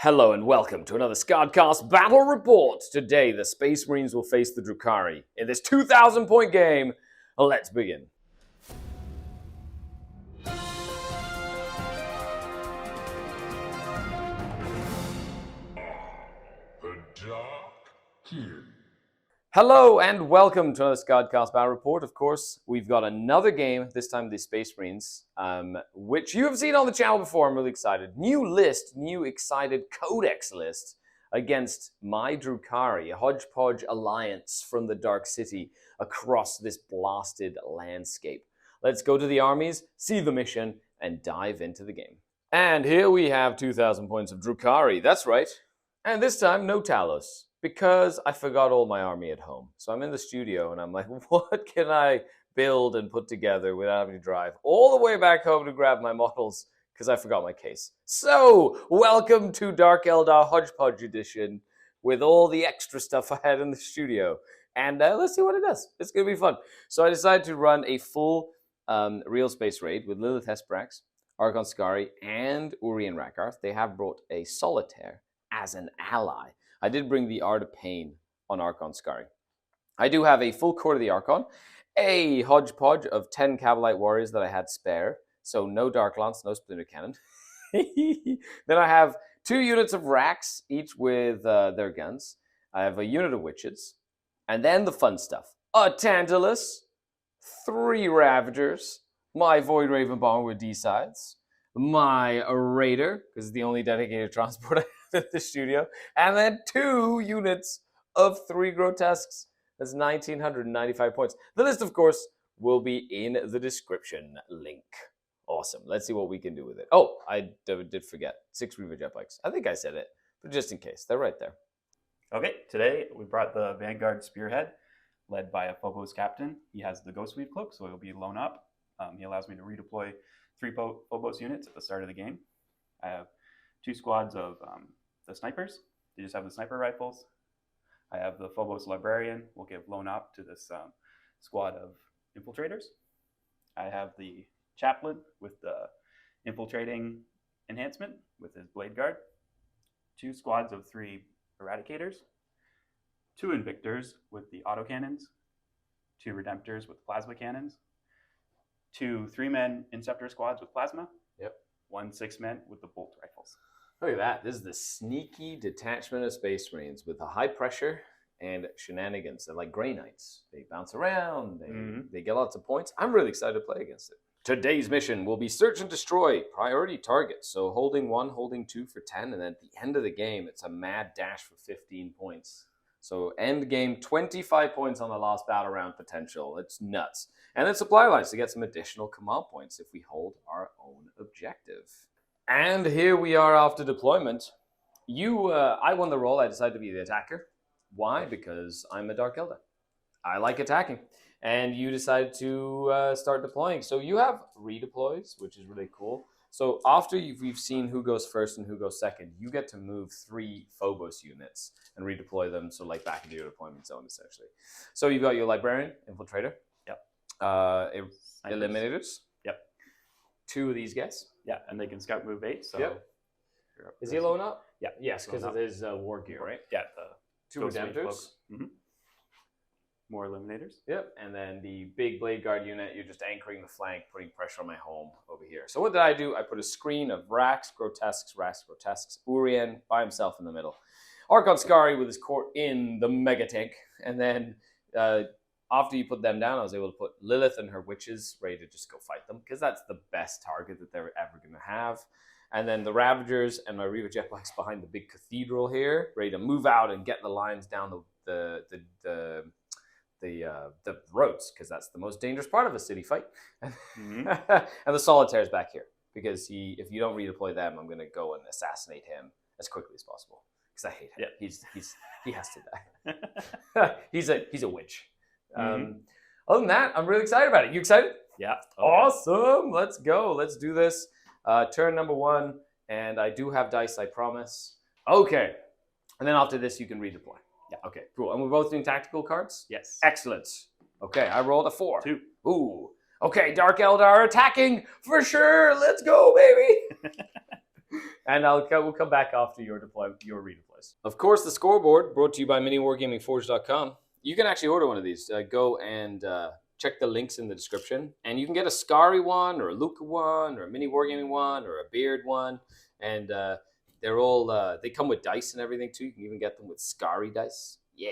Hello and welcome to another Skaredcast Battle Report. Today, the Space Marines will face the Drukhari in this 2,000-point game. Let's begin. Hello and welcome to another Skaredcast Battle Report. Of course, we've got another game, this time the Space Marines, which you have seen on the channel before. I'm really excited. New list, new excited codex list against my Drukhari, a hodgepodge alliance from the Dark City across this blasted landscape. Let's go to the armies, see the mission, and dive into the game. And here we have 2,000 points of Drukhari, that's right. And this time, no Talos. Because I forgot all my army at home. So I'm in the studio and I'm like, what can I build and put together without having to drive all the way back home to grab my models because I forgot my case. So, welcome to Dark Eldar Hodgepodge Edition with all the extra stuff I had in the studio. And let's see what it does. It's going to be fun. So I decided to run a full real space raid with Lilith Hesprax, Archon Skari, and Urian Rakarth. They have brought a Solitaire as an ally. I did bring the Art of Pain on Archon Skari. I do have a full Court of the Archon, a hodgepodge of 10 Cavalite Warriors that I had spare, so no Dark Lance, no Splinter Cannon. Then I have 2 units of Racks, each with their guns. I have a unit of Witches, and then the fun stuff. A Tantalus, 3 Ravagers, my Void Raven Bomber with D-sides, my Raider, because it's the only dedicated transport I have at the studio, and then 2 units of 3 Grotesques. That's 1,995 points. The list, of course, will be in the description link. Awesome. Let's see what we can do with it. Oh, I did forget. 6 Reaver jet bikes. I think I said it, but just in case. They're right there. Okay, today we brought the Vanguard Spearhead, led by a Phobos captain. He has the Ghost Weave Cloak, so he'll be blown up. He allows me to redeploy 3 Phobos units at the start of the game. I have 2 squads of the snipers. They just have the sniper rifles. I have the Phobos Librarian. Will get blown up to this squad of infiltrators. I have the Chaplain with the infiltrating enhancement with his Blade Guard. 2 squads of 3 Eradicators. 2 Invictors with the autocannons. 2 Redemptors with plasma cannons. 2 3-man Inceptor squads with plasma. Yep. 1 6-man with the bolt rifles. Look at that. This is the sneaky detachment of Space Marines with the high pressure and shenanigans. They're like Grey Knights. They bounce around. They get lots of points. I'm really excited to play against it. Today's mission will be search and destroy priority targets. So holding 1, holding 2 for 10, and then at the end of the game, it's a mad dash for 15 points. So end game, 25 points on the last battle round potential. It's nuts. And then supply lines to get some additional command points if we hold our own objective. And here we are after deployment. I won the role. I decided to be the attacker. Why? Because I'm a Dark Eldar. I like attacking. And you decided to start deploying. So you have redeploys, which is really cool. So after we've seen who goes first and who goes second, you get to move 3 Phobos units and redeploy them, so like back into your deployment zone, essentially. So you've got your Librarian, Infiltrator. Yep. Eliminators. Yep. 2 of these guys. Yeah, and they can scout move 8. So yep. Is he alone up? Yeah. Yes, because of his war gear, right? Yeah. 2 Redemptors. Mm-hmm. More Eliminators. Yep. And then the big Blade Guard unit, you're just anchoring the flank, putting pressure on my home over here. So what did I do? I put a screen of Racks, Grotesques, Urian by himself in the middle. Archon Skari with his court in the mega tank. And then after you put them down, I was able to put Lilith and her witches ready to just go fight them, because that's the best target that they're ever going to have. And then the Ravagers and my Reaver Jetbikes behind the big cathedral here, ready to move out and get the lines down the roads, because that's the most dangerous part of a city fight. And the Solitaire's back here, because if you don't redeploy them, I'm going to go and assassinate him as quickly as possible, because I hate him. Yeah. He has to die. he's a witch. Other than that, I'm really excited about it. You excited? Yeah. Okay. Awesome. Let's go. Let's do this. Turn number 1, and I do have dice, I promise. Okay. And then after this, you can redeploy. Yeah. Okay, cool. And we're both doing tactical cards? Yes. Excellent. Okay, I rolled a 4. 2. Ooh. Okay, Dark Eldar attacking for sure. Let's go, baby. And we'll come back after your redeploys. Of course, the scoreboard brought to you by miniwargamingforge.com. You can actually order one of these. Go and check the links in the description, and you can get a Skari one, or a Luca one, or a mini wargaming one, or a beard one, and they're all they come with dice and everything too. You can even get them with Skari dice. Yeah,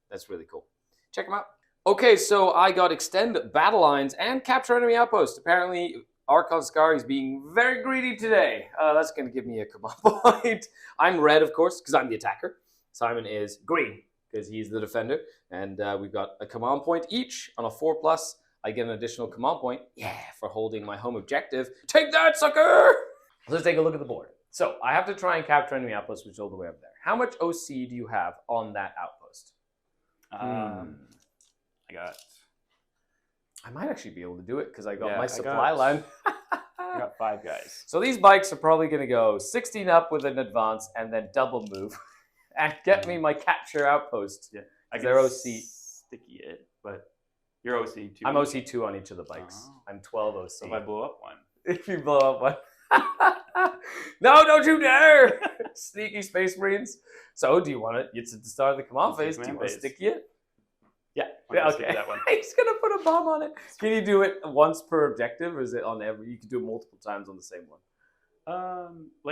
that's really cool. Check them out. Okay, so I got extend battle lines and capture enemy outpost. Apparently, Archon Skari is being very greedy today. That's going to give me a command point. I'm red, of course, because I'm the attacker. Simon is green, because he's the defender. And we've got a command point each on a 4+. I get an additional command point, for holding my home objective. Take that, sucker! Let's take a look at the board. So I have to try and capture enemy outpost, which is all the way up there. How much OC do you have on that outpost? I might actually be able to do it because I got my supply line. I got 5 guys. So these bikes are probably going to go 16 up with an advance and then double move and get me my capture outpost. Yeah, They're OC. Sticky it, but you're OC 2. I'm OC 2 on each of the bikes. Oh. I'm 12 OC. So if I blow up one. If you blow up one. No, don't you dare! Sneaky Space Marines. So do you want it? It's at the start of the command phase. Do you want to sticky it? Yeah, okay. That one. He's gonna put a bomb on it. Can you do it once per objective, or is it on every? You can do it multiple times on the same one.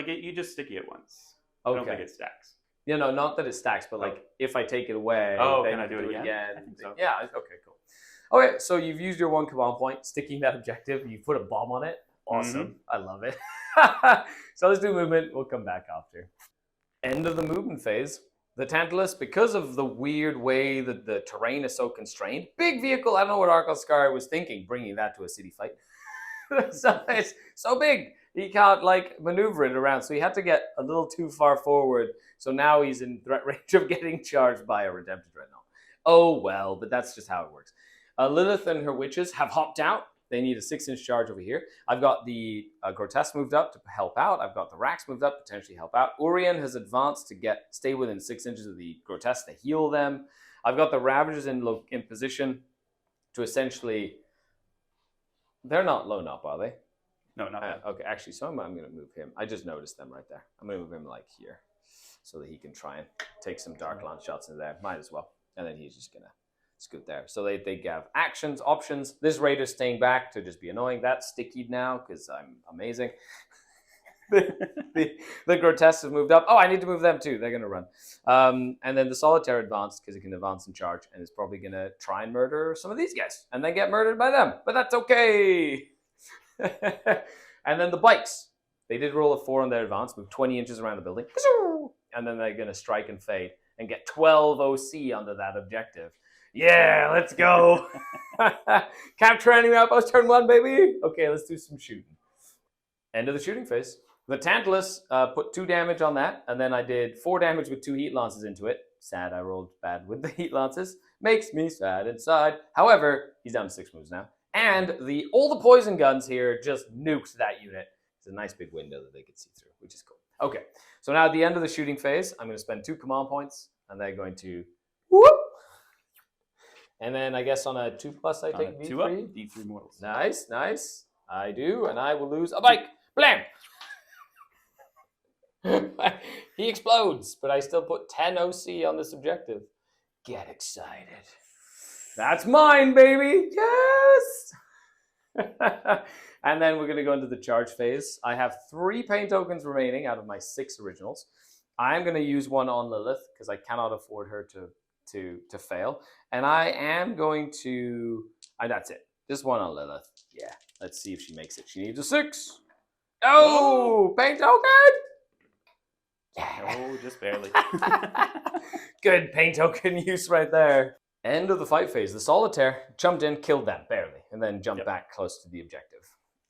You just sticky it once. Okay. I don't think it stacks. Yeah, no, not that it stacks, but like if I take it away, then can I do it again? I think so. Yeah. Okay. Cool. Okay, so you've used your 1 command point, sticking that objective. You put a bomb on it. Awesome. I love it. So let's do movement. We'll come back after. End of the movement phase. The Tantalus, because of the weird way that the terrain is so constrained, big vehicle, I don't know what Archon Skari was thinking, bringing that to a city fight. So it's so big, he can't maneuver it around, so he had to get a little too far forward, so now he's in threat range of getting charged by a Redempted Dreadnought. Oh well, but that's just how it works. Lilith and her witches have hopped out. They need a 6-inch charge over here. I've got the Grotesque moved up to help out. I've got the Rax moved up, potentially help out. Urien has advanced to stay within 6 inches of the Grotesque to heal them. I've got the Ravagers in position to essentially... They're not blown up, are they? No, not yet. Okay, actually, so I'm going to move him. I just noticed them right there. I'm going to move him here so that he can try and take some Dark Lance shots in there. Might as well. And then he's just going to scoot there. So they have actions, options. This Raider's staying back to just be annoying. That's stickied now because I'm amazing. the Grotesques have moved up. Oh, I need to move them too. They're going to run. And then the Solitaire advanced because it can advance and charge and is probably going to try and murder some of these guys and then get murdered by them. But that's okay. And then the bikes. They did roll a 4 on their advance, move 20 inches around the building. And then they're going to strike and fade and get 12 OC under that objective. Yeah, let's go. Capture enemy outpost, turn 1, baby. Okay, let's do some shooting. End of the shooting phase. The Tantalus put 2 damage on that, and then I did 4 damage with 2 heat lances into it. Sad I rolled bad with the heat lances. Makes me sad inside. However, he's down to 6 moves now. And all the poison guns here just nuked that unit. It's a nice big window that they could see through, which is cool. Okay, so now at the end of the shooting phase, I'm going to spend 2 command points, and they're going to whoop. And then I guess on a 2+, I take V3. 2 up, D3 mortals. Nice. I do, and I will lose a bike. Blam! He explodes, but I still put 10 OC on this objective. Get excited. That's mine, baby! Yes! And then we're going to go into the charge phase. I have 3 pain tokens remaining out of my 6 originals. I'm going to use one on Lilith, because I cannot afford her to fail. And I am going to... that's it. Just one on Lilith. Yeah. Let's see if she makes it. She needs a 6. Oh! Pain token! Yeah. Oh, just barely. Good pain token use right there. End of the fight phase. The Solitaire jumped in, killed them, barely. And then jumped back close to the objective.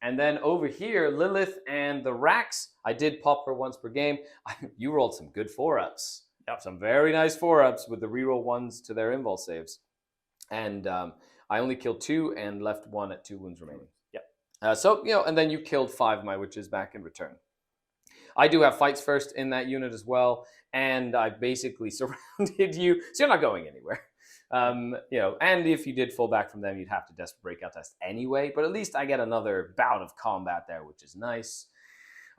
And then over here, Lilith and the Rax, I did pop her once per game. You rolled some good 4-ups. Yep. Some very nice 4-ups with the reroll 1s to their invul saves. And I only killed 2 and left 1 at 2 wounds remaining. Yep. And then you killed 5 of my witches back in return. I do have fights first in that unit as well. And I basically surrounded you. So you're not going anywhere. And if you did fall back from them, you'd have to desperate breakout test anyway. But at least I get another bout of combat there, which is nice.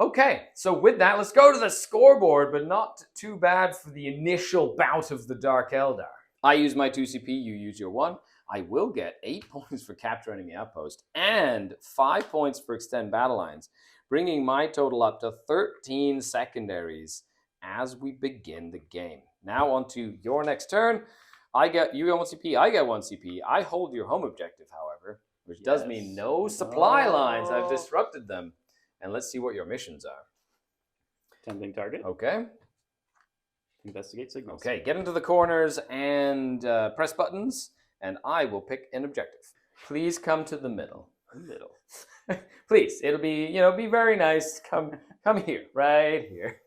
Okay, so with that, let's go to the scoreboard, but not too bad for the initial bout of the Dark Eldar. I use my 2 CP, you use your 1. I will get 8 points for capturing enemy outpost and 5 points for extend battle lines, bringing my total up to 13 secondaries as we begin the game. Now on to your next turn. You get 1 CP, I get 1 CP. I hold your home objective, however, which does mean no supply lines. I've disrupted them. And let's see what your missions are. Tempting target. Okay. Investigate signals. Okay, get into the corners and press buttons, and I will pick an objective. Please come to the middle. The middle. Please, it'll be, be very nice. Come here, right here.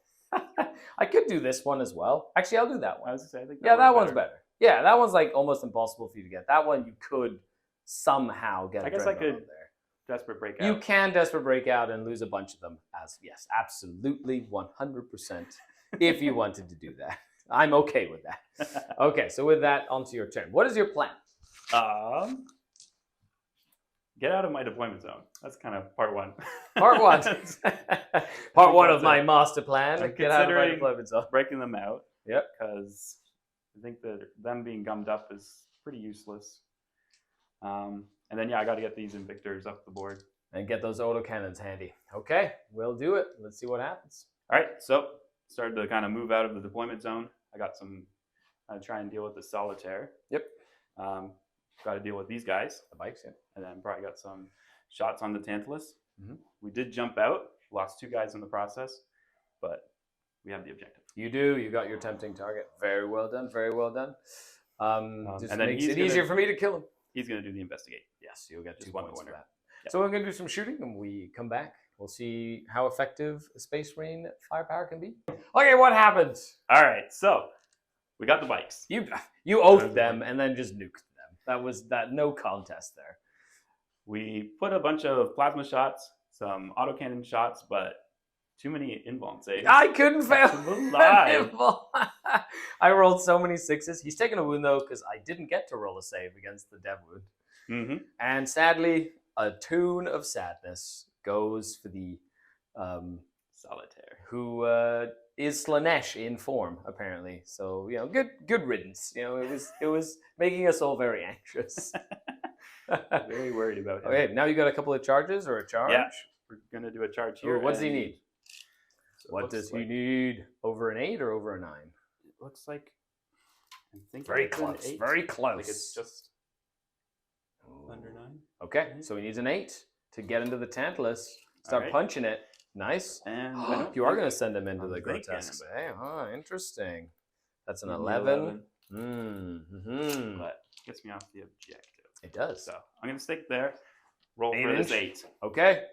I could do this one as well. Actually, I'll do that one. I was gonna say, I think that one's better. Yeah, that one's like almost impossible for you to get. That one you could somehow get. I guess I could desperate breakout. You can desperate breakout and lose a bunch of them. Yes, absolutely, 100%. If you wanted to do that, I'm okay with that. Okay, so with that, onto your turn. What is your plan? Get out of my deployment zone. That's kind of part 1. Part 1. Part 1 of my master plan. Get out of my deployment zone. Breaking them out. Yep. Because I think that them being gummed up is pretty useless. And then, I got to get these Invictors up the board. And get those autocannons handy. Okay, we'll do it. Let's see what happens. All right, so started to kind of move out of the deployment zone. I got some, try and deal with the Solitaire. Yep. Got to deal with these guys. The bikes, yeah. And then probably got some shots on the Tantalus. Mm-hmm. We did jump out. Lost 2 guys in the process. But we have the objective. You do. You got your tempting target. Very well done. Very well done. Just and then makes it easier for me to kill him. He's going to do the investigate. Yes, you'll get 2 one points for corner. that. Yep. So we're going to do some shooting, and we come back. We'll see how effective a Space Marine firepower can be. Okay, what happened? All right, so we got the bikes. You oathed them and then just nuked them. That was no contest there. We put a bunch of plasma shots, some autocannon shots, but too many invuln saves. I couldn't fail. I rolled so many 6s. He's taking a wound, though, because I didn't get to roll a save against the dev wound. Mm-hmm. And sadly, a tune of sadness goes for the Solitaire, who is Slanesh in form, apparently. So, good riddance. It was making us all very anxious. Very worried about him. Okay, now you got a couple of charges or a charge? Yeah, we're going to do a charge here. What does he need? So what does he need? Over an 8 or over a 9? It looks like, I'm thinking very close. 8. Very close. Like it's just under 9. Okay, so he needs an 8 to get into the Tantalus. Start punching it. Nice. And you are going to send him into the grotesque bay. Interesting. That's an 11. Mm-hmm. But gets me off the objective. It does. So I'm going to stick there. Roll for this 8. Okay.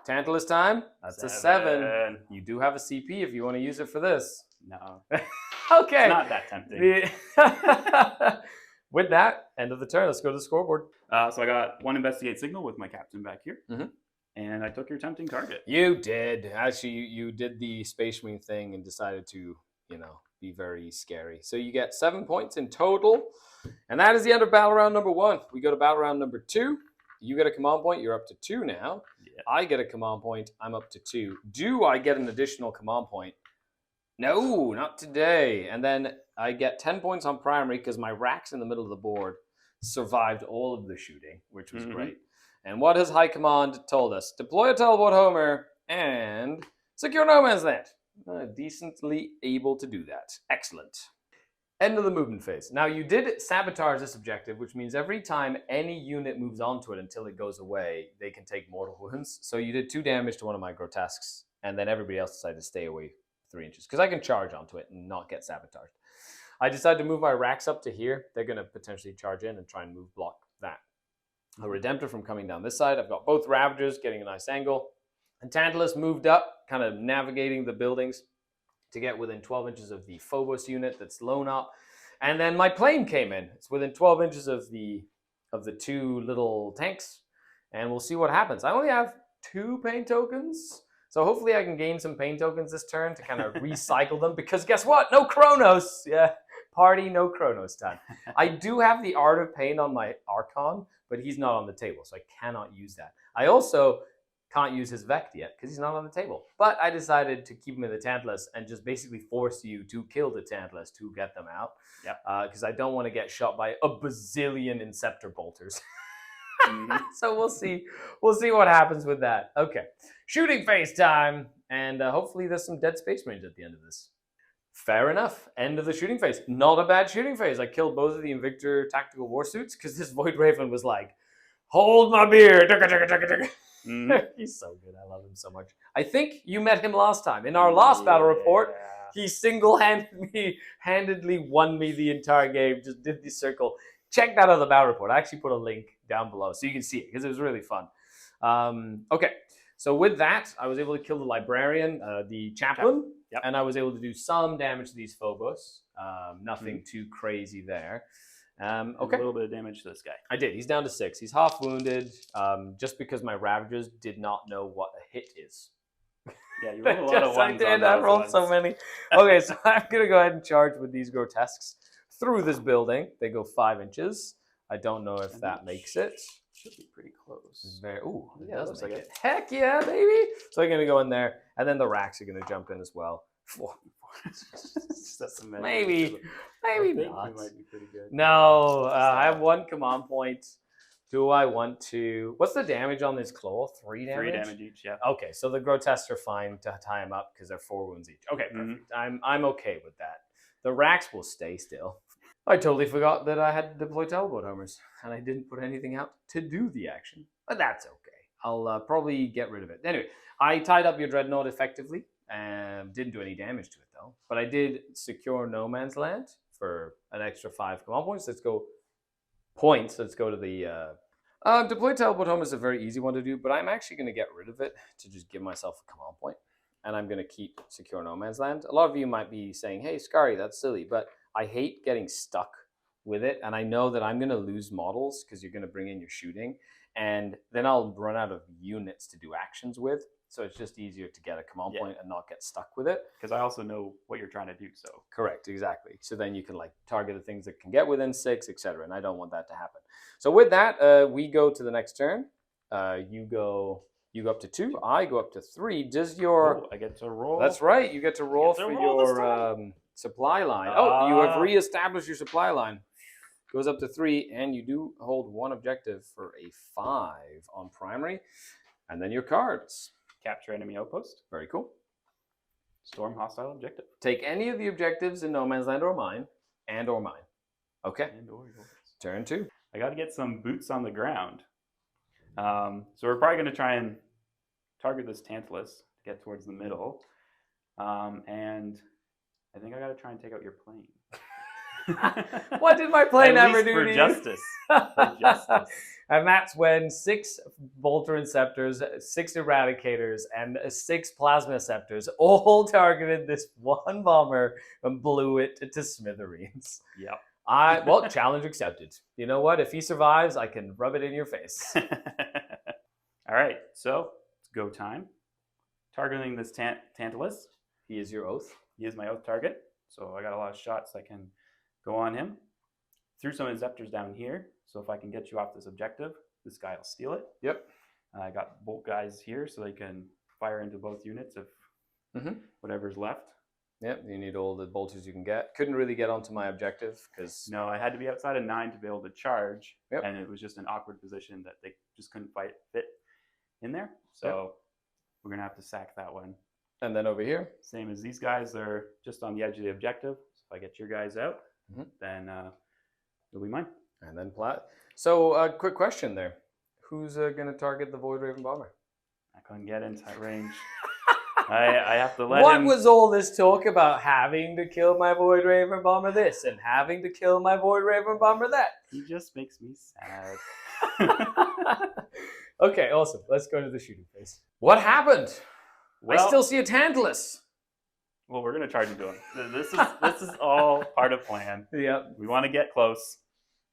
Tantalus time. That's 7. A 7. You do have a CP if you want to use it for this. No. Okay. It's not that tempting. With that, end of the turn. Let's go to the scoreboard. So I got 1 investigate signal with my captain back here. Mm-hmm. And I took your tempting target. You did. Actually, you did the Space Marine thing and decided to, be very scary. So you get 7 points in total. And that is the end of battle round number 1. We go to battle round number 2. You get a command point. You're up to 2 now. Yeah. I get a command point. I'm up to 2. Do I get an additional command point? No, not today. And then I get 10 points on primary because my racks in the middle of the board survived all of the shooting, which was great. And what has High Command told us? Deploy a teleport Homer and secure no man's land. Decently able to do that. Excellent. End of the movement phase. Now, you did sabotage this objective, which means every time any unit moves onto it until it goes away, they can take mortal wounds. So you did 2 damage to one of my grotesques, and then everybody else decided to stay away 3 inches, because I can charge onto it and not get sabotaged. I decided to move my racks up to here. They're going to potentially charge in and try and block that. A Redemptor from coming down this side. I've got both Ravagers getting a nice angle. And Tantalus moved up, kind of navigating the buildings to get within 12 inches of the Phobos unit that's blown up. And then my plane came in. It's within 12 inches of the 2 little tanks. And we'll see what happens. I only have 2 pain tokens. So hopefully I can gain some pain tokens this turn to kind of recycle them. Because guess what? No Chronos. Yeah, party, no Chronos time. I do have the Art of Pain on my Archon, but he's not on the table. So I cannot use that. I also Can't use his Vect yet because he's not on the table. But I decided to keep him in the Tantalus and just basically force you to kill the Tantalus to get them out. Yep. Because I don't want to get shot by a bazillion Inceptor bolters. So we'll see. We'll see what happens with that. Okay. Shooting phase time. And hopefully there's some dead Space Marines at the end of this. Fair enough. End of the shooting phase. Not a bad shooting phase. I killed both of the Invictor tactical warsuits because this Void Raven was like, hold my beer. He's so good. I love him so much. I think you met him last time. In our last battle report, he single-handedly won me the entire game, just did the circle. Check that out, the battle report. I actually put a link down below so you can see it because it was really fun. Okay, so with that, I was able to kill the Librarian, the Chaplain, and I was able to do some damage to these Phobos. Nothing too crazy there. Okay. A little bit of damage to this guy. I did. He's down to 6. He's half wounded, just because my Ravagers did not know what a hit is. Yeah, you rolled a lot of ones. I rolled so many. Okay, so I'm going to go ahead and charge with these Grotesques through this building. They go 5 inches. I don't know if that makes it. Should be pretty close. Ooh, it Yeah, does looks make like it. Heck yeah, baby! So I'm going to go in there, and then the Racks are going to jump in as well. Maybe not. Might be pretty good. No, I have 1 command point. Do I want to... What's the damage on this claw? 3 damage? 3 damage each, yeah. Okay, so the Grotesques are fine to tie them up because they're 4 wounds each. Okay, perfect. I'm okay with that. The Racks will stay still. I totally forgot that I had to deploy teleport homers, and I didn't put anything out to do the action. But that's okay. I'll probably get rid of it. Anyway, I tied up your Dreadnought effectively. Didn't do any damage to it though. But I did secure No Man's Land for an extra 5 command points. Let's go to the... deploy teleport home is a very easy one to do, but I'm actually going to get rid of it to just give myself a command point. And I'm going to keep secure No Man's Land. A lot of you might be saying, hey, Skari, that's silly. But I hate getting stuck with it. And I know that I'm going to lose models because you're going to bring in your shooting. And then I'll run out of units to do actions with. So it's just easier to get a command point and not get stuck with it. Because I also know what you're trying to do, so. Correct, exactly. So then you can like target the things that can get within 6, etc. And I don't want that to happen. So with that, we go to the next turn. You go up to 2. I go up to 3. Does your... I get to roll. That's right. You get to roll for your supply line. You have reestablished your supply line. Goes up to 3, and you do hold 1 objective for a 5 on primary. And then your cards. Capture enemy outpost. Very cool. Storm hostile objective. Take any of the objectives in No Man's Land or mine, or mine. Okay. And/or yours. Turn 2. I got to get some boots on the ground. So we're probably going to try and target this Tantalus to get towards the middle. And I think I got to try and take out your plane. What did my plane ever do for to justice. you? For justice. And that's when 6 Bolter Inceptors, 6 Eradicators, and 6 Plasma Inceptors all targeted this one bomber and blew it to smithereens. Yep. Well, challenge accepted. You know what? If he survives, I can rub it in your face. All right, so it's go time. Targeting this Tantalus. He is your oath. He is my oath target. So I got a lot of shots I can go on him. Threw some Inceptors down here. So if I can get you off this objective, this guy will steal it. Yep. I got bolt guys here so they can fire into both units if whatever's left. Yep, you need all the bolters you can get. Couldn't really get onto my objective because... No, I had to be outside of 9 to be able to charge. Yep. And it was just an awkward position that they just couldn't fit in there. So we're going to have to sack that one. And then over here? Same as these guys. They're just on the edge of the objective. So if I get your guys out, then it'll be mine. And then So quick question there. Who's going to target the Void Raven Bomber? I couldn't get into that range. I have to let What was all this talk about having to kill my Void Raven Bomber this and having to kill my Void Raven Bomber that? He just makes me sad. Okay, awesome. Let's go to the shooting phase. What happened? Well, I still see a Tantalus. Well, we're going to charge into him. This is all part of plan. Yep. We want to get close.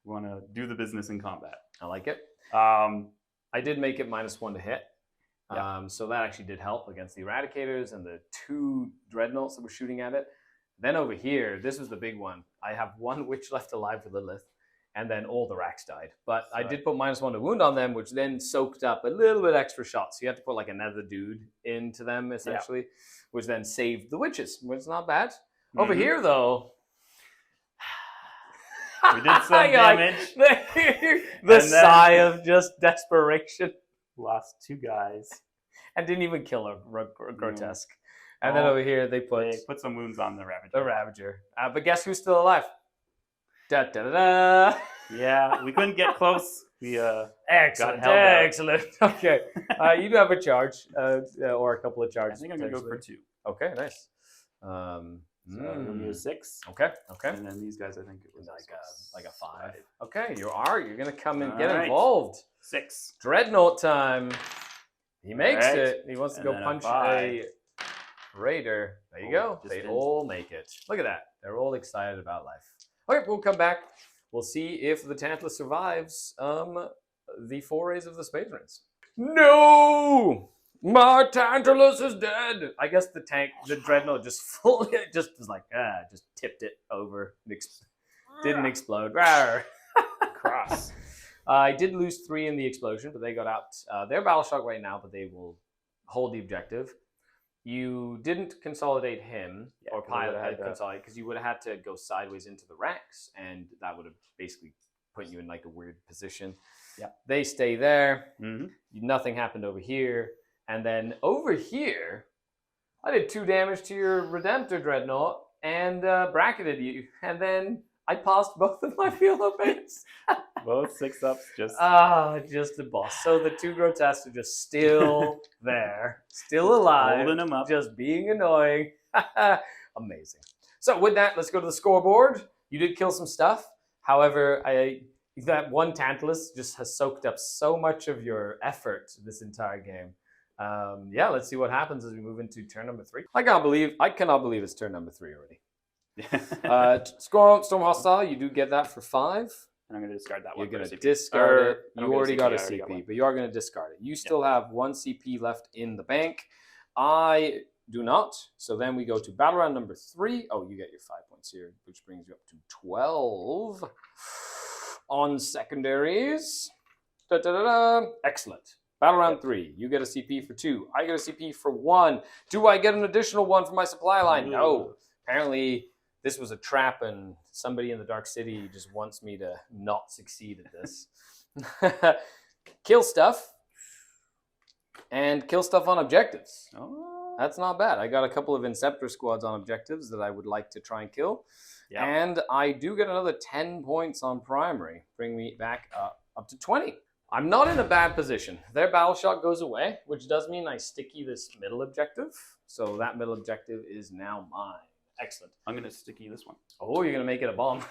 We want to do the business in combat. I like it. I did make it -1 to hit. So that actually did help against the Eradicators and the 2 Dreadnoughts that were shooting at it. Then over here, this was the big one. I have 1 witch left alive for Lilith, and then all the racks died. But I did put -1 to wound on them, which then soaked up a little bit extra shots. So you have to put like another dude into them, essentially, which then saved the witches, which is not bad. Over here, though, we did some damage. The sigh of just desperation. Lost 2 guys. And didn't even kill a grotesque. And then over here, they put some wounds on the Ravager. The Ravager. But guess who's still alive? Da da da da. Yeah, we couldn't get close. We excellent. got held out. Excellent. Okay. You do have a charge, or a couple of charges. I think I'm gonna go for 2. Okay, nice. So I'm gonna use 6. Okay. And then these guys, I think it was like a 5. Okay, you're gonna come and get All right. involved. 6. Dreadnought time. He makes Right. it. He wants to And go then a punch 5. a raider. There you go. Just They didn't. all make it. Look at that. They're all excited about life. Okay, we'll come back. We'll see if the Tantalus survives the forays of the Space Marines. No! My Tantalus is dead! I guess the Dreadnought just was like, just tipped it over. Didn't explode. Cross. I did lose 3 in the explosion, but they got out. They're battle shock right now, but they will hold the objective. You didn't consolidate him or pilot consolidate because you would have had to go sideways into the racks, and that would have basically put you in like a weird position. Yeah, they stay there. Mm-hmm. Nothing happened over here, and then over here, I did 2 damage to your Redemptor Dreadnought and bracketed you, and then I passed both of my field openings. Both 6-ups, just just the boss. So the 2 grotesques are just still there, still alive, holding them up, just being annoying. Amazing. So with that, let's go to the scoreboard. You did kill some stuff. However, that one Tantalus just has soaked up so much of your effort this entire game. Let's see what happens as we move into turn number 3. I cannot believe it's turn number 3 already. Storm Hostile, you do get that for 5. And I'm going to discard that one. You're going to discard it. You already got a CP, but you are going to discard it. You still have 1 CP left in the bank. I do not. So then we go to battle round number 3. Oh, you get your 5 points here, which brings you up to 12 on secondaries. Excellent. Battle round 3. You get a CP for 2. I get a CP for 1. Do I get an additional 1 for my supply line? No. Apparently, this was a trap, and somebody in the Dark City just wants me to not succeed at this. Kill stuff. And kill stuff on objectives. Oh. That's not bad. I got a couple of Inceptor squads on objectives that I would like to try and kill. Yep. And I do get another 10 points on primary. Bring me back up to 20. I'm not in a bad position. Their battle shot goes away, which does mean I sticky this middle objective. So that middle objective is now mine. Excellent. I'm going to sticky this one. Oh, you're going to make it a bomb.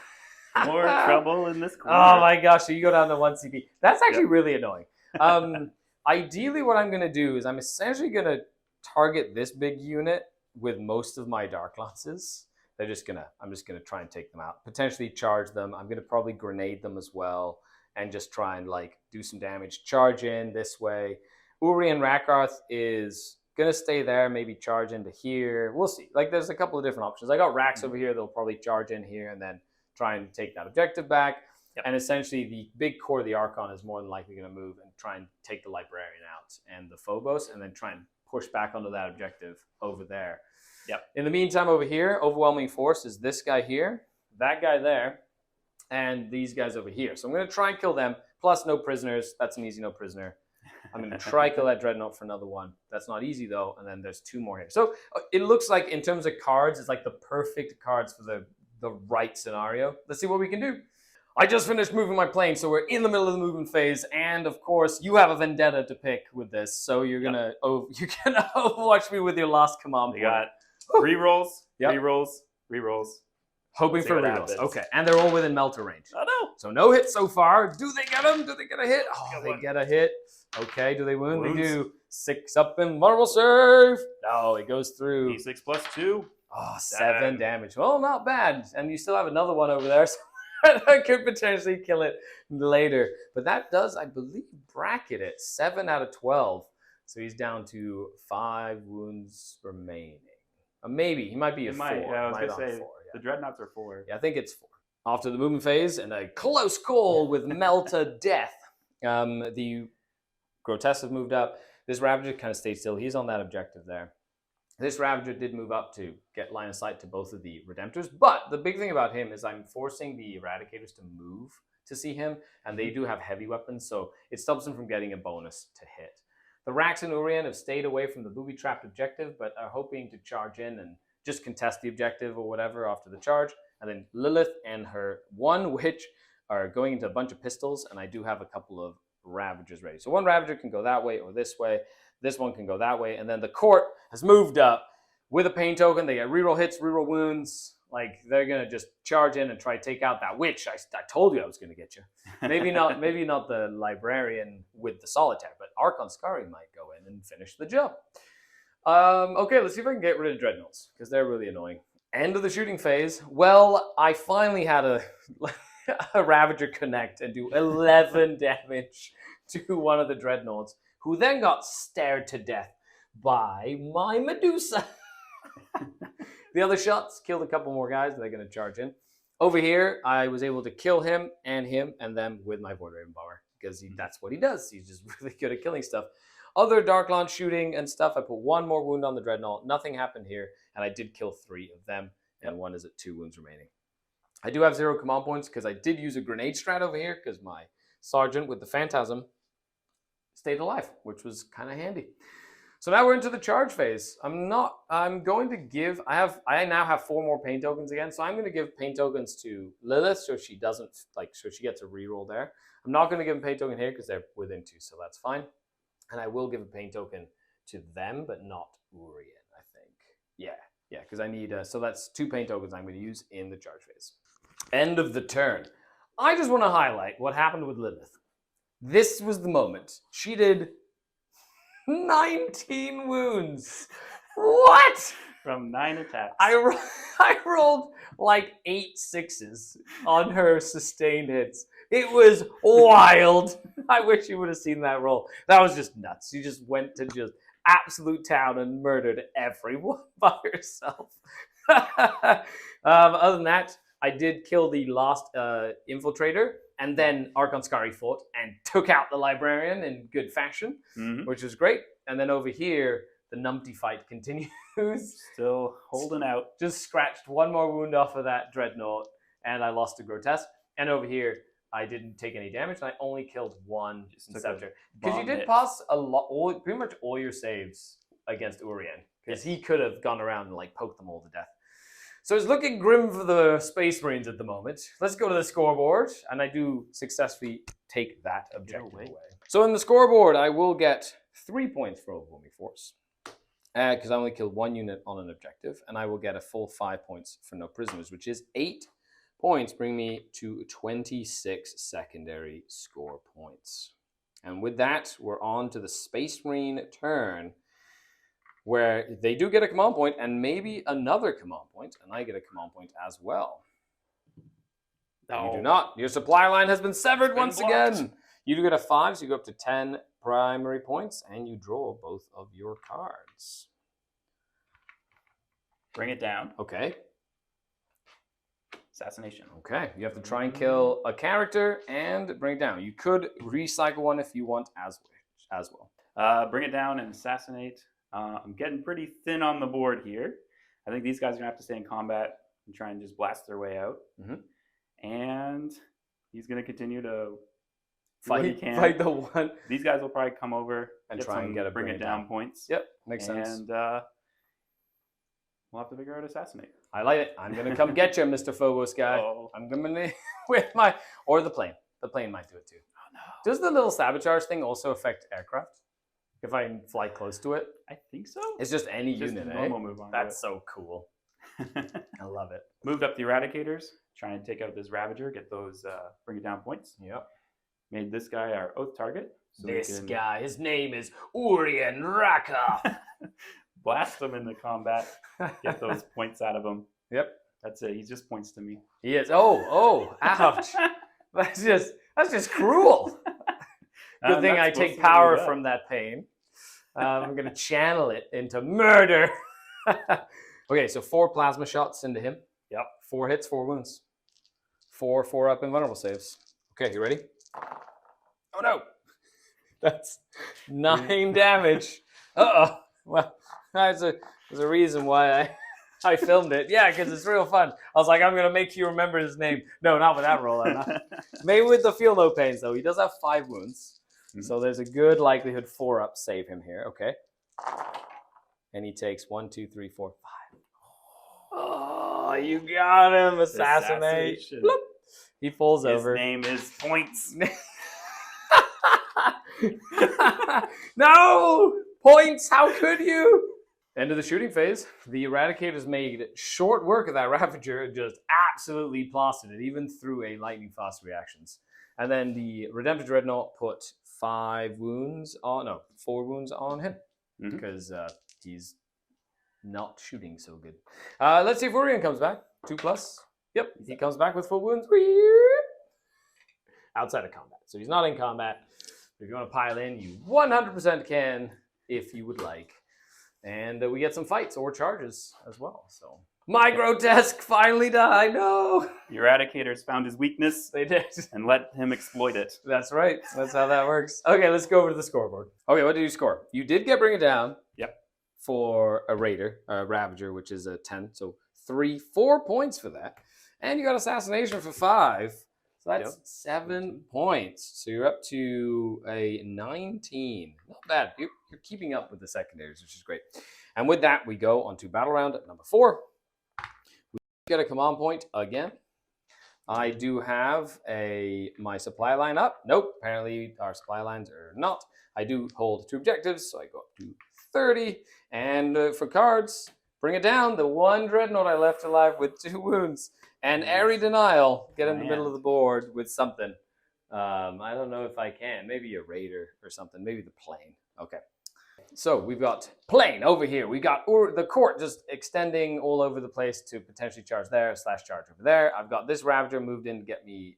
More trouble in this corner. Oh my gosh, so you go down to 1 CP. That's actually really annoying. Ideally, what I'm going to do is I'm essentially going to target this big unit with most of my Dark Lances. I'm just going to try and take them out. Potentially charge them. I'm going to probably grenade them as well and just try and like do some damage. Charge in this way. Uri and Rakarth is going to stay there, maybe charge into here. We'll see. Like, there's a couple of different options. I got racks over here. They'll probably charge in here and then try and take that objective back. Yep. And essentially, the big core of the Archon is more than likely going to move and try and take the Librarian out and the Phobos and then try and push back onto that objective over there. Yep. In the meantime, over here, overwhelming force is this guy here, that guy there, and these guys over here. So I'm going to try and kill them, plus no prisoners. That's an easy no prisoner. I'm going to try kill that Dreadnought for another 1. That's not easy, though, and then there's 2 more here. So it looks like, in terms of cards, it's like the perfect cards for the right scenario. Let's see what we can do. I just finished moving my plane, so we're in the middle of the movement phase, and of course, you have a vendetta to pick with this, so you're gonna overwatch me with your last command point. We got rerolls, rerolls. Hoping for rerolls. Okay, and they're all within melter range. Oh no! So no hits so far. Do they get them? Do they get a hit? Oh, they get a hit. Okay, do they wound? Wounds. They do. 6 up and vulnerable save. No, it goes through. D6 plus 2. Oh, 7 damage. Well, not bad. And you still have another one over there, so I could potentially kill it later. But that does, I believe, bracket it. 7 out of 12. So he's down to 5 wounds remaining. Maybe. He might be a 4. Yeah, I was going to say, 4, the Dreadnoughts are 4. Yeah, I think it's 4. After the movement phase and a close call with Melta Death, the Grotesque have moved up. This Ravager kind of stayed still. He's on that objective there. This Ravager did move up to get line of sight to both of the Redemptors, but the big thing about him is I'm forcing the Eradicators to move to see him, and they do have heavy weapons, so it stops them from getting a bonus to hit. The Rax and Urien have stayed away from the booby-trapped objective, but are hoping to charge in and just contest the objective or whatever after the charge. And then Lilith and her one witch are going into a bunch of pistols, and I do have a couple of Ravagers ready. So one Ravager can go that way or this way. This one can go that way. And then the court has moved up with a pain token. They get reroll hits, reroll wounds. Like, they're going to just charge in and try to take out that witch. I told you I was going to get you. Maybe not the librarian with the solitaire, but Archon Skari might go in and finish the job. Okay, let's see if I can get rid of Dreadnoughts, because they're really annoying. End of the shooting phase. Well, I finally had a Ravager connect and do 11 damage to one of the Dreadnoughts, who then got stared to death by my Medusa. The other shots killed a couple more guys. They're going to charge in. Over here, I was able to kill him and them with my Void Raven Bomber, because that's what he does. He's just really good at killing stuff. Other Dark Launch shooting and stuff, I put one more wound on the Dreadnought. Nothing happened here, and I did kill 3 of them, and one is at 2 wounds remaining. I do have 0 command points because I did use a grenade strat over here because my Sergeant with the Phantasm stayed alive, which was kind of handy. So now we're into the charge phase. I now have 4 more pain tokens again, so I'm going to give pain tokens to Lilith so she doesn't, so she gets a reroll there. I'm not going to give a pain token here because they're within 2, so that's fine. And I will give a pain token to them, but not Urien, I think. Yeah, because I need, so that's 2 pain tokens I'm going to use in the charge phase. End of the turn. I just want to highlight what happened with Lilith. This was the moment. She did 19 wounds. What? From 9 attacks. I rolled like 8 6s on her sustained hits. It was wild. I wish you would have seen that roll. That was just nuts. She just went to just absolute town and murdered everyone by herself. Other than that, I did kill the last infiltrator, and then Archon Skari fought and took out the librarian in good fashion, which was great. And then over here, the numpty fight continues. Still holding out. Just scratched 1 more wound off of that Dreadnought, and I lost to Grotesque. And over here, I didn't take any damage, and I only killed 1 subject. Because you did pass pretty much all your saves against Urien, because he could have gone around and poked them all to death. So it's looking grim for the Space Marines at the moment. Let's go to the scoreboard, and I do successfully take that objective away. So in the scoreboard, I will get 3 points for overwhelming force, because I only killed 1 unit on an objective, and I will get a full 5 points for no prisoners, which is 8 points, bring me to 26 secondary score points. And with that, we're on to the Space Marine turn, where they do get a command point and maybe another command point, and I get a command point as well. No. You do not. Your supply line has been severed once again. You do get a 5, so you go up to 10 primary points, and you draw both of your cards. Bring it down. Okay. Assassination. Okay, you have to try and kill a character and bring it down. You could recycle one if you want as well. Bring it down and assassinate. I'm getting pretty thin on the board here. I think these guys are going to have to stay in combat and try and just blast their way out. And he's going to continue to fight the one. These guys will probably come over and try and get a bring it down points. Yep, makes sense. And we'll have to figure out assassinate. I like it. I'm going to come get you, Mr. Phobos guy. I'm going to with or the plane. The plane might do it too. Oh no. Does the little sabotage thing also affect aircraft? If I fly close to it? I think so. It's just any unit, normal move on. That's so cool. I love it. Moved up the Eradicators, trying to take out this Ravager, get those bring it down points. Yep. Made this guy our oath target. So this guy, his name is Urien Raka. Blast him into combat. Get those points out of him. Yep. That's it. He just points to me. He is. Oh, ouch. That's just cruel. Good thing I take power from that pain. I'm going to channel it into murder. Okay, so 4 plasma shots into him. Yep. 4 hits, 4 wounds. 4 4-up invulnerable saves. Okay, you ready? Oh no! That's 9 damage. Uh-oh. Well, there's a reason why I filmed it. Yeah, because it's real fun. I was like, I'm going to make you remember his name. No, not with that roll. I'm not. Maybe with the feel no pains, though. He does have 5 wounds. So there's a good likelihood 4-up save him here. Okay. And he takes 1, 2, 3, 4, 5. Oh, you got him. Assassination. Bloop. He falls over. His name is Points. No! Points! How could you? End of the shooting phase. The Eradicators made short work of that Ravager and just absolutely plastered it, even through a lightning fast reactions. And then the Redemptive Dreadnought put 4 wounds on him because he's not shooting so good. Let's see if Urian comes back. 2+. Yep, he comes back with full wounds. Outside of combat. So he's not in combat. If you want to pile in, you 100% can if you would like. And we get some fights or charges as well. So my grotesque finally died. No. The Eradicators found his weakness. They did. And let him exploit it. That's right. That's how that works. Okay, let's go over to the scoreboard. Okay, what did you score? You did get Bring It Down. Yep. For a Ravager, which is a 10. So 4 points for that. And you got Assassination for 5. So that's 7 points. So you're up to a 19. Not bad. You're keeping up with the secondaries, which is great. And with that, we go on to battle round number 4. We get a command point again. I do have my supply line up. Nope, apparently our supply lines are not. I do hold 2 objectives, so I go up to 30. And for cards, Bring It Down, the 1 Dreadnought I left alive with 2 wounds. And Airy Denial, get in the middle of the board with something. I don't know if I can. Maybe a Raider or something. Maybe the plane. Okay. So we've got plane over here. We got the court just extending all over the place to potentially charge there / charge over there. I've got this Ravager moved in to get me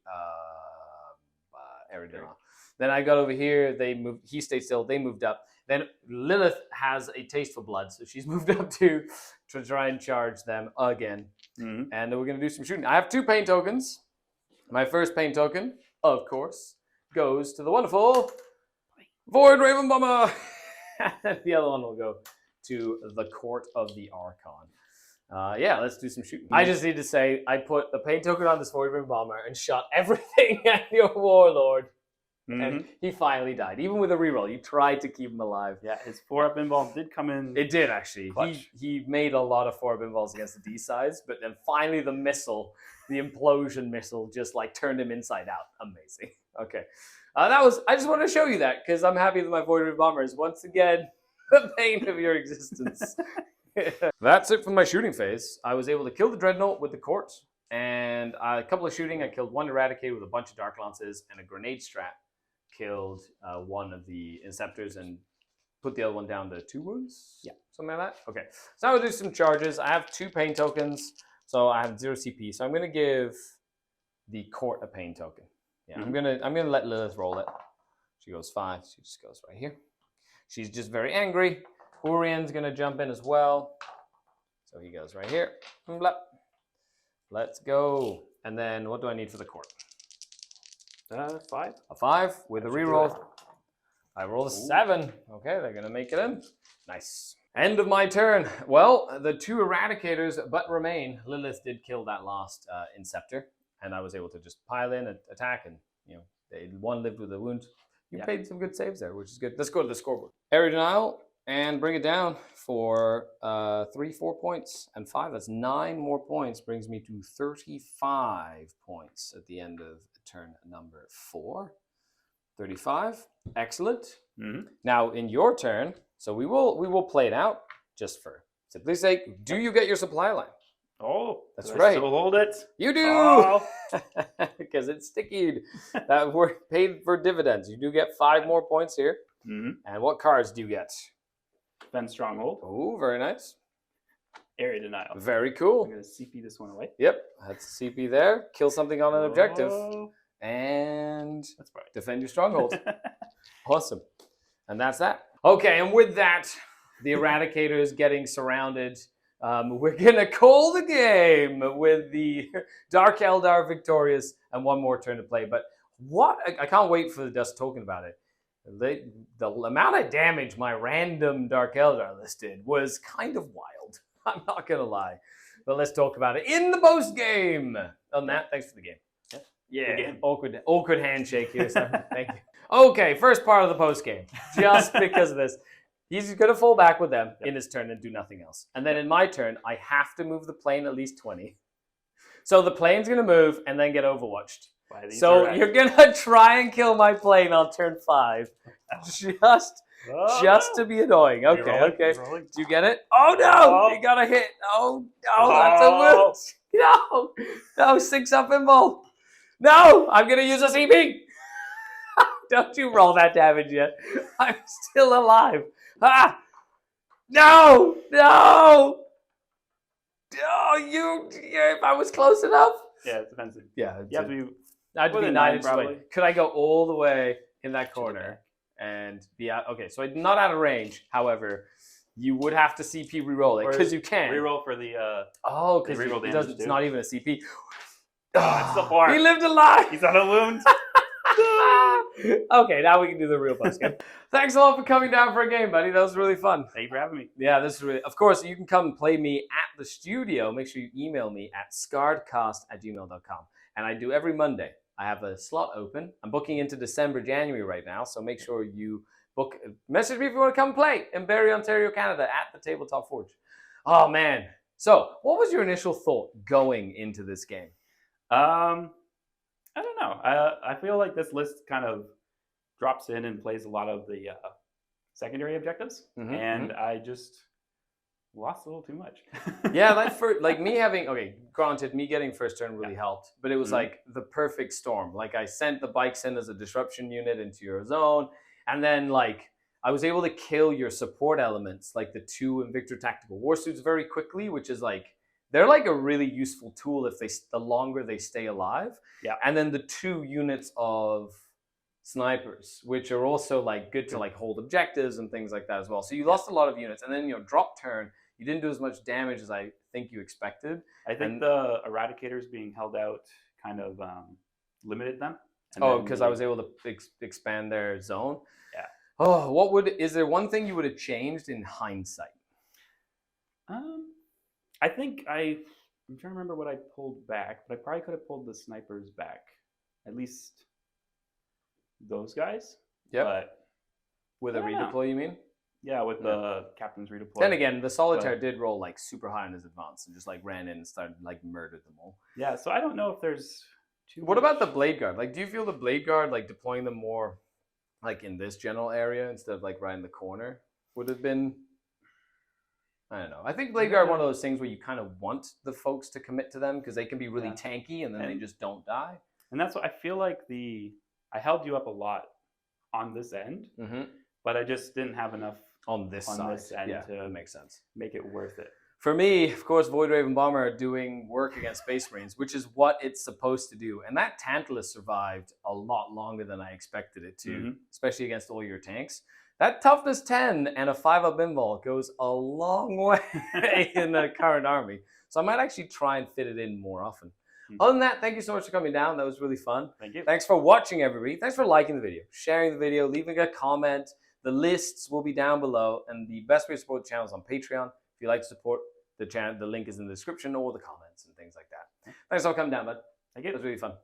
Airy Denial. Then I got over here. They moved. He stayed still. They moved up. Then Lilith has a taste for blood, so she's moved up to try and charge them again. And then we're going to do some shooting. I have 2 pain tokens. My first pain token, of course, goes to the wonderful Void Raven Bomber. The other one will go to the Court of the Archon. Yeah, let's do some shooting. I just need to say, I put the pain token on this Void Raven Bomber and shot everything at your Warlord. And he finally died. Even with a reroll, you tried to keep him alive. Yeah, his 4-up invuln did come in. It did, actually. He made a lot of 4-up invulns against the D-sides, but then finally the missile, the implosion missile, just like turned him inside out. Amazing. Okay. I just wanted to show you that, because I'm happy that my Void Raven Bomber is once again the pain of your existence. That's it for my shooting phase. I was able to kill the Dreadnought with the Court, and a couple of shooting. I killed 1 Eradicator with a bunch of Dark Lances and a Grenade Strat. Killed 1 of the Inceptors and put the other one down to 2 wounds? Yeah, something like that. Okay, so I'll do some charges. I have 2 pain tokens, so I have 0 CP. So I'm going to give the Court a pain token. Yeah, I'm gonna let Lilith roll it. She goes 5. She just goes right here. She's just very angry. Urian's going to jump in as well. So he goes right here. Blah. Let's go. And then what do I need for the Court? 5. A 5 with a reroll. I rolled a 7. Okay, they're going to make it in. Nice. End of my turn. Well, the 2 Eradicators but remain. Lilith did kill that last Inceptor, and I was able to just pile in and attack, and one lived with a wound. You paid some good saves there, which is good. Let's go to the scoreboard. Airy Denial and Bring It Down for 3, 4 points, and 5. That's 9 more points. Brings me to 35 points at the end of turn number 4. 35. Excellent. Now in your turn, so we will play it out just for simply sake. Do you get your supply line? Oh, that's right. Still hold it. You do, because it's stickied. That we're paid for dividends. You do get 5 more points here. And what cards do you get? Fen Stronghold. Oh, very nice. Area Denial. Very cool. I'm going to CP this one away. Yep, that's CP there. Kill something on an objective. And that's right. Defend your stronghold. Awesome. And that's that. Okay, and with that, the Eradicator is getting surrounded. We're going to call the game with the Dark Eldar victorious and one more turn to play. But what? I can't wait for us talking about it. The amount of damage my random Dark Eldar list did was kind of wild. I'm not going to lie. But let's talk about it in the post game. On that, thanks for the game. Yeah, awkward handshake here. So thank you. Okay, first part of the post game. Just because of this. He's going to fall back with them in his turn and do nothing else. And then in my turn, I have to move the plane at least 20. So the plane's going to move and then get overwatched. So you're going to try and kill my plane on turn 5. Just to be annoying. Okay. Do you get it? Oh, no! You got a hit. Oh, no, that's a wound. No, 6 up and ball. No, I'm going to use a CP. Don't you roll that damage yet. I'm still alive. Ah! No! If I was close enough. Yeah, it's defensive. Yeah. You have to be... I'd be 9 inches away. Could I go all the way in that corner and be out? Okay, so I'm not out of range. However, you would have to CP reroll it because you can. Reroll for the... because it's not even a CP. It's the 4. He lived alive. He's on a wound. Okay, now we can do the real post game. Thanks a lot for coming down for a game, buddy. That was really fun. Thank you for having me. Yeah, this is really... Of course, you can come play me at the studio. Make sure you email me at skaredcast@gmail.com. And I do every Monday. I have a slot open. I'm booking into December, January right now, so make sure you message me if you want to come play in Barrie, Ontario, Canada at the Tabletop Forge. Oh, man. So, what was your initial thought going into this game? I don't know. I feel like this list kind of drops in and plays a lot of the secondary objectives, and I just lost a little too much. Yeah, granted, me getting first turn really helped, but it was like the perfect storm. Like I sent the bikes in as a disruption unit into your zone, and then like I was able to kill your support elements, like the 2 Invictor Tactical Warsuits very quickly, which is like, they're like a really useful tool if the longer they stay alive. Yeah. And then the 2 units of snipers, which are also like good to like hold objectives and things like that as well. So you lost a lot of units, and then your drop turn, you didn't do as much damage as I think you expected. I think the Eradicators being held out kind of limited them. Because I was able to expand their zone. Yeah. Oh, is there one thing you would have changed in hindsight? I think I'm trying to remember what I pulled back, but I probably could have pulled the snipers back. At least those guys. Yeah. But with a redeploy, you mean? Yeah, with the captain's redeploy. Then again, the Solitaire did roll like super high on his advance and just like ran in and started like murdered them all. Yeah, so I don't know if there's What about the Blade Guard? Like, do you feel the Blade Guard, like deploying them more like in this general area instead of like right in the corner would have been... I don't know. I think Blade Guard one of those things where you kind of want the folks to commit to them because they can be really tanky and then they just don't die. And that's what I feel like I held you up a lot on this end, but I just didn't have enough on this end to make sense. Make it worth it. For me, of course, Void Raven Bomber doing work against Space Marines, which is what it's supposed to do. And that Tantalus survived a lot longer than I expected it to, especially against all your tanks. That toughness 10 and a 5-up invul goes a long way in the current army. So I might actually try and fit it in more often. Other than that, thank you so much for coming down. That was really fun. Thank you. Thanks for watching, everybody. Thanks for liking the video, sharing the video, leaving a comment. The lists will be down below. And the best way to support the channel is on Patreon. If you'd like to support the channel, the link is in the description or the comments and things like that. Thanks for coming down, bud. Thank you. It was really fun.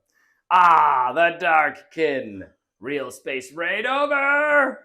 Ah, the Dark Kin. Real space raid over.